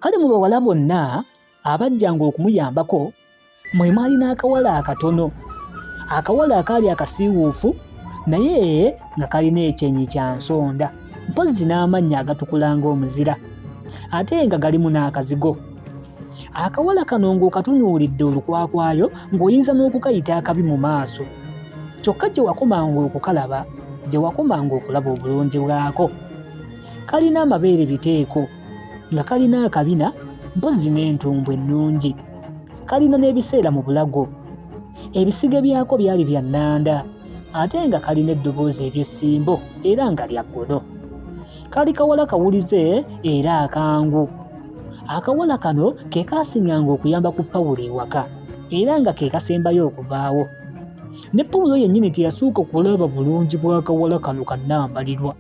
Kale mu bawala bonna abajjanga okumuyambako mwe mwali n'akawala akatono, akawala akaali akasiiwuufu naye nga kalina ekyenyi kya nsonda, mpozzi n'amannya agatukula ng'omuzira, ate nga galimu n'akazigo. Akawala kano ng'okatunuulidde olukwakwayo ng'oyinza n'okukayita akabi mu maaso, kyokka gye wakomanga okukalaba, gye wakomanga okulaba obulungi bwako. Kalina amabeere biteeko, nga kalina akabina, mpozzi n'entumbwe ennungi. Kalina n'ebiseera mu bulago, ebisige byako byali bya nnanda, ate nga kalina eddoboozi ery'essimbo era nga lya ggono. Kali kawala kawulize era akangu. Akawala kano ke kaasinganga okuyamba ku Pawulo ewaka era nga ke kasembayo okuvaawo. Ne Pawulo yennyini teyasooka kulaba bulungi bw'akawala kano kannambalirwa,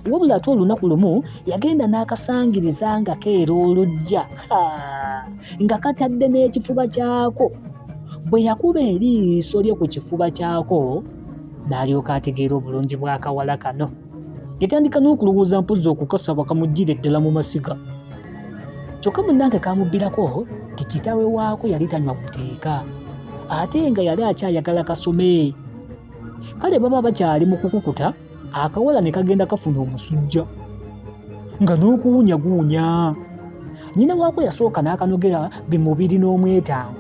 wabula ate olunaku lumu yagenda n'akasangiriza nga keera oluggya nga katadde n'ekifuba kyako. Bwe yakuba eriiso lye ku kifuba kyako n'alyoka ategeera obulungi bw'akawala kano. Yatandika n'okulowooza mpozzi okukasaba kamuggyire ddala mu masiga. Kyokka munnange kamubbirako ti kitaawe waako yali tanywa buteeka, ate nga yali akyayagala kasome. Kale baba bakyali mu kukukuta, akawala ne kagenda kafuna omusujja nga n'okuwunyaguunya. Nnyina waako yasooka n'akanogera bimubiri n'omwetango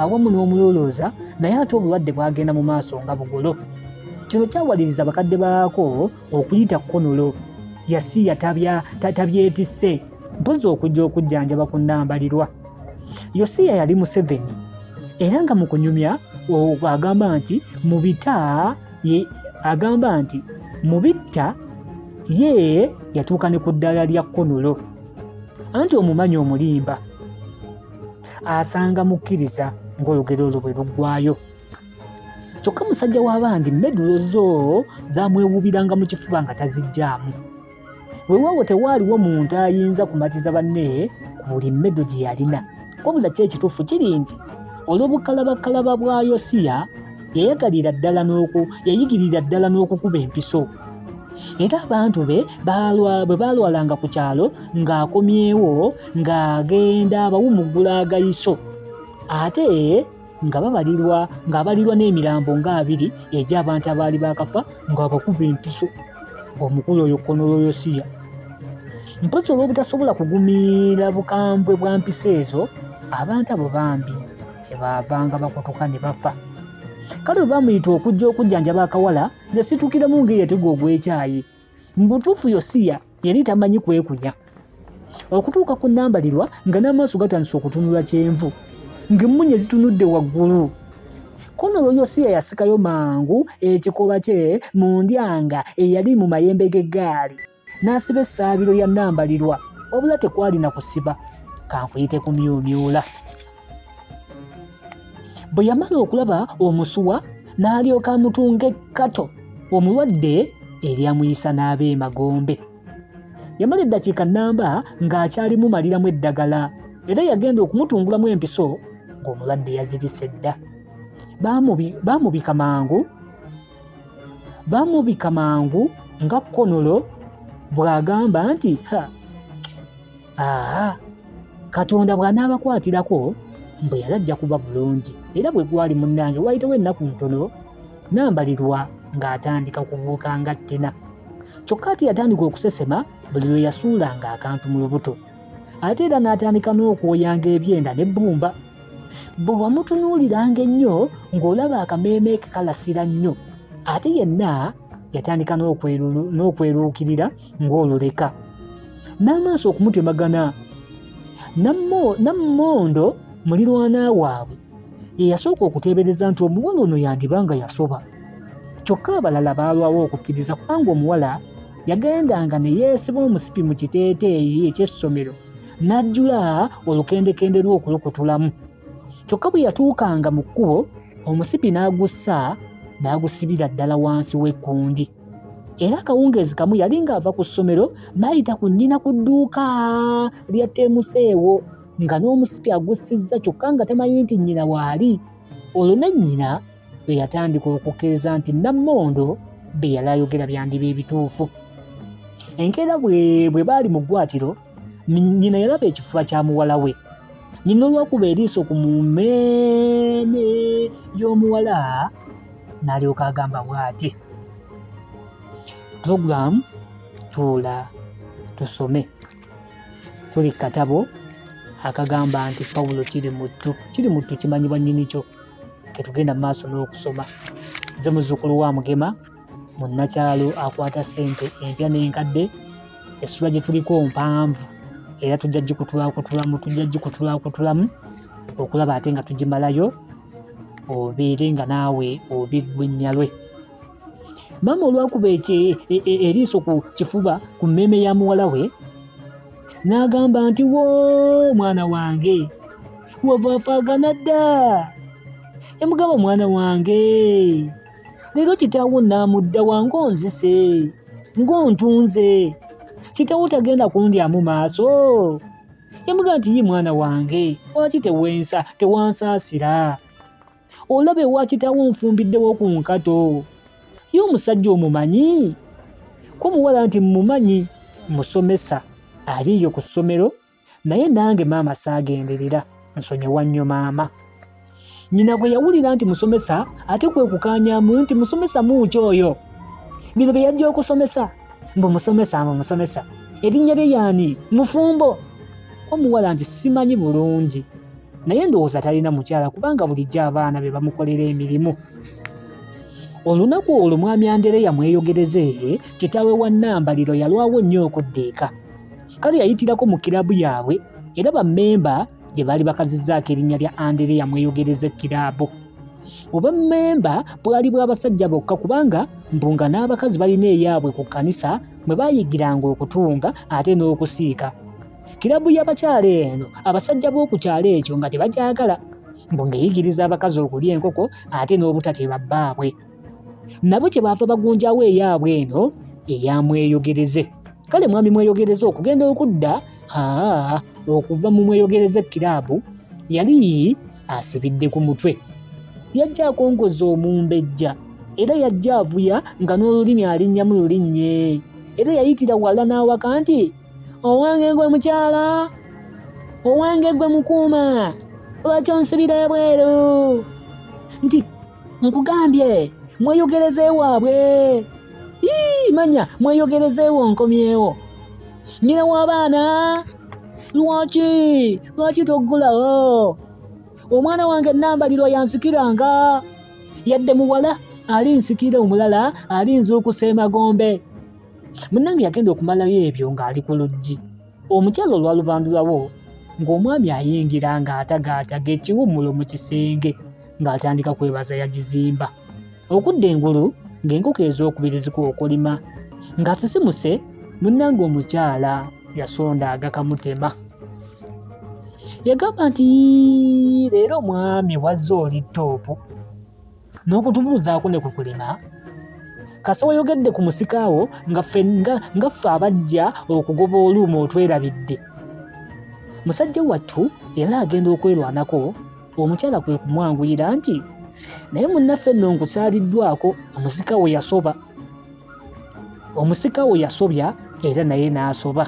awamu n'omulolooza, naye ate obulwadde bwagenda mu maaso nga bugolo. Kino kyawaliriza bakadde baako okuyita kkonolo. Yasiya tabyetisse, mpozzi okujja okujjanjaba ku nnambalirwa. Yosiya yali Museveni era nga mu kunyumya agamba nti mu bitta ye yatuuka ne ku ddaala lya kkonolo, anti omumanyi omulimba asanga mukkiriza ng'olugero olwo bwe luggwayo. Kyokka musajja w'abandi meddulo zo zaamwewuubiranga mu kifuba nga taziggyamu. Weewaawo tewaaliwo muntu ayinza kumatiza banne ku buli mmeddo gye yalina, wabula ki ekituufu kiri nti olw'obukalabakalaba bwa Yosiya yayigirira ddala n'okukuba empiso. Era abantu be bwe baalwalanga ku kyalo ng'akomyewo ng'agenda abawumuggula agayiso, ate ng'abalirwa n'emirambo nga 2 egy'abantu abaali baakafa ng'abakuba empiso ng'omukulu oyo Kkonolo Yosiya. Mpozzi olw'obutasobola kugumiira bukambwe bwa mpisa ezo, abantu abo bambi kyebaavanga bakotoka ne bafa. Kale bwe bamuyita okujja okujjanjaba akawala, nze situukiramu ngeri yatega ogw'ekyayi. Mu butuufu Yosiya yali tamanyi kwekunya, okutuuka ku nnambalirwa nga n'amaaso gatandise okutunula kyenvu, ng'emmunye zitunudde waggulu. Kkonolo Yosiya yasikayo mangu ekikoba kye mu ndyanga eyali mu mayembe g'eggaali, n'asiba essaabiro lya nnambalirwa, wabula tekwali na kusiba, kankuyite kumyumyula. Bwe yamala okulaba omusuwa n'alyoka amutunga ekkato omulwadde eryamuyisa n'ab'emagombe. Yamala eddakiika nnamba ng'akyalimu maliramu eddagala, era yagenda okumutungulamu empiso ng'omulwadde yazirise dda. Baamubika mangu nga Kkonolo bw'agamba nti Katonda bw'anaabakwatirako bwe yalajja kuba bulungi. Era bwe gwali munnange wayitawo ennaku ntono nnambalirwa ng'atandika kubuuka nga ttina. Kyokka ate yatandika okusesema buli lwe yasuulanga akantu mu lubuto, ate era n'atandika n'okwoyanga ebyenda n'ebbumba. Bwe wamutunuuliranga ennyo ng'olaba akameeme ke kalasira nnyo, ate yenna yatandika n'okweruukirira ng'oluleka, n'amaaso okumutemagana. Nammondo mulirwana waabwe ye yasooka okuteebereza nti omuwala ono yandibanga yasoba. Kyokka abalala baalwawo okukkiriza, kubanga omuwala yagendanga ne yeesiba omusipi mu kiteeteeyi eky'essomero n'ajjula olukendekende lw'okulukutulamu. Kyokka bwe yatuukanga mu kkubo, omusipi n'agussa n'agusibira ddala wansi w'ekkundi. Era akawungeezi kamu yali ng'ava ku ssomero n'ayita ku nnyina ku dduuka lya Temuseewo nga n'omusipi agussizza, kyokka nga tamanyi nti nnyina waali. Olwo ne nnyina bwe yatandika okukkiriza nti Nammondo bye yali ayogera byandiba ebituufu. Enkeera bwe baali mu ggwaatiro, nnyina yalaba ekifuba kya muwala we. Nnyina olwakuba eriiso ku mmeeme y'omuwala n'alyoka agamba bw'ati, puroguramu tuula tusome. Tuli katabo akagamba nti Pawulo kiri muttu kimanyibwa nnyini kyo, ketugenda mu maaso n'okusoma. Nze muzzukulu wa Mugema, munnakyalo akwata ssente empya n'enkadde. Essula gye tuliko mpanvu era tujja gikutulaakutulamu okulaba ate nga tugimalayo obeere nga naawe obiggwa ennyalwe. Maama olwakuba eriiso ku kifuba ku mmeeme ya muwala we n'agamba nti woo mwana wange wavaafaagana dda. Yamugamba mwana wange leero kitaawo naamudda wange onzise ng'ontunze, kitaawo tagenda kundyamu maaso. Yamugamba nti ye mwana wange lwaki tewansaasira? Olabe wa kitaawo nfumbiddewo ku nkato. Ye omusajja omumanyi? Ko muwala nti mmumanyi, musomesa aliyo ku ssomero, naye nange maama saagenderera, nsonyiwa nnyo maama. Nnyina bwe yawulira nti musomesa ate kwe kukaanyaamu nti musomesa muki oyo? Bino bye yajja okusomesa? Mbu musomesa. Erinnya lye y'ani? Mufumbo. Omuwala nti simanyi bulungi, naye ndowooza talina mukyala kubanga bulijjo abaana be bamukolera emirimu. Olunaku olwo mwami Andereya mweyogereze, kitaawe wa Nambaliro yalwawo nnyo okuddeeka. Kale yayitirako mu kirabu yaabwe era bammemba gye baali bakazizzaako erinnya lya Andereya mweyogereze kirabu. Oba mmemba bwali bw'abasajja bokka kubanga mbunga n'abakazi balina eyaabwe ku kkanisa mwe baayigiranga okutunga ate n'okusiika. Kirabu y'abakyala eno abasajja b'oku kyalo ekyo nga tebagyagala, mbunga eyigiriza abakazi okulya enkoko ate n'obutateba bbaabwe. Nabo kye baava bagunjawo eyaabwe eno eyamweyogereze. Kale mwami mweyogereze okugenda okudda okuva mu mweyogereze kirabu yali asibidde ku mutwe. Yajja akongoza omumbejja era yajja avuya nga n'olulimi alinnyamu lulinnye, era yayitira wala n'awaka nti owange gwe mukyala, owange gwe mukuuma, lwaki onsibira ebweru? Nti nkugambye mweyogereze waabwe, manya mweyogerezeewo nkomyewo. Nnyina w'abaana lwaki toggulawo? Omwana wange Nambalirwa yansikiranga, yadde muwala alinsikira omulala alinzuukusa emagombe. Munnange yagenda okumalayo ebyo ng'ali ku luggi. Omukyala olwalubandulawo ng'omwami ayingira ng'atagaataga ekiwummulo mu kisenge ng'atandika kwebaza yagizimba. Okudda engulu ng'enkoko ez'okubiri zikookolima ng'asisimuse, munnange omukyala yasonda agakamutema. Yagamba nti leero mwami wazze oli ttoopu n'okutubuuzaako ne kukulima. Kasa wayogedde ku musikaawo nga ffe abajja okugoba oluuma otwerabidde. Musajja wattu era agenda okwerwanako. Omukyala kwe kumwanguyira nti naye munnaffe nno nkusaaliddwako, omusikaawo yasobya era naye n'asoba.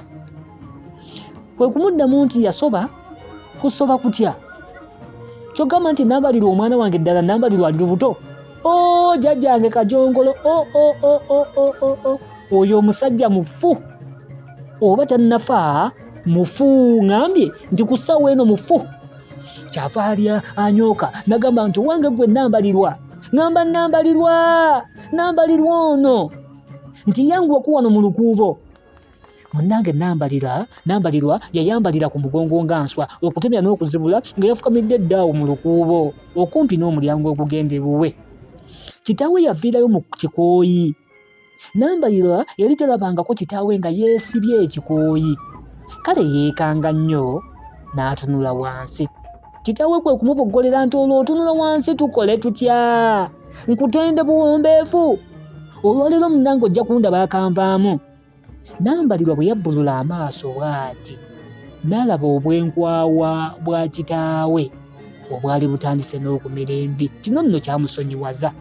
Kwe kumuddamu nti yasoba, kusoba kutya? Kyogamba nti Nambalirwa omwana wange ddala Nambalirwa ali lubuto? Jjajjange kajongolo, oyo omusajja mufu, oba tannafa mufu, ngambye nti ku ssaawa eno mufu. Kyava alya anyooka nagamba nti owange gwe Nambalirwa, ngamba Nambalirwa ono nti yanguwa ku wano mu lukuubo. Munnange Nambalirwa yayambalira ku mugongo nga nswa okutemya n'okuzibula nga yafukamidde eddaawo mu lukuubo okumpi n'omulyango ogugenda ebuwe. Kitaawe yaviirayo mu kikooyi. Nambalirwa yali talabangako kitaawe nga yeesibye ekikooyi. Kale yeekanga nnyo n'atunula wansi. Kitaawe kwe kumuboggolera nti olw'otunula wansi tukole tutya? Nkutende buwombeefu. Olwaleero munnange ojja kundaba akanvaamu. Nambalirwa bwe yabbulula amaaso bw'ati n'alaba obwenkwawa bwa kitaawe obwali butandise n'okumira envi. Kino nno kyamusonyiwaza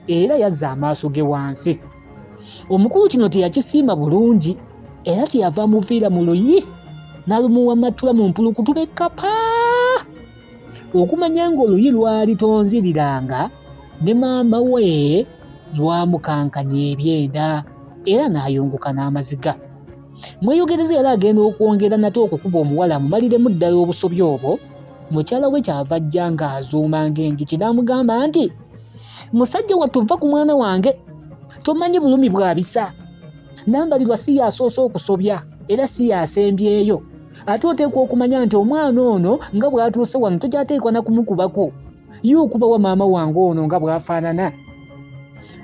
era yazza amaaso ge wansi. Omukulu kino teyakisiima bulungi era teyava muviira mu luyi. n'alumuwamatula mu mpulukutu bekkapa okumanya ng'oluyi lwali tonziriranga ne maama we lwamukankanya ebyenda era n'ayunguka n'amaziga. Mweyogereze yali agenda okwongera nate okukuba omuwala amumaliremu ddala obusobi obwo, mukyala we kyava ajja ng'azuuma ng'enjuki n'amugamba nti, musajja wattu vva ku mwana wange, tomanyi bulumi bwabisa. Nambalirwa si yasoose okusobya era si yasembyeyo, ate oteekwa okumanya nti omwana ono nga bw'atuuse wano tokyateekwa na kumukubako, ye okubawa maama wange ono nga bw'afaanana.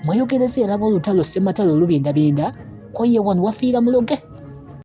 Mweyogereze yalaba olutalo Ssematalo olubindabinda, ko ye wano wafiira muloge.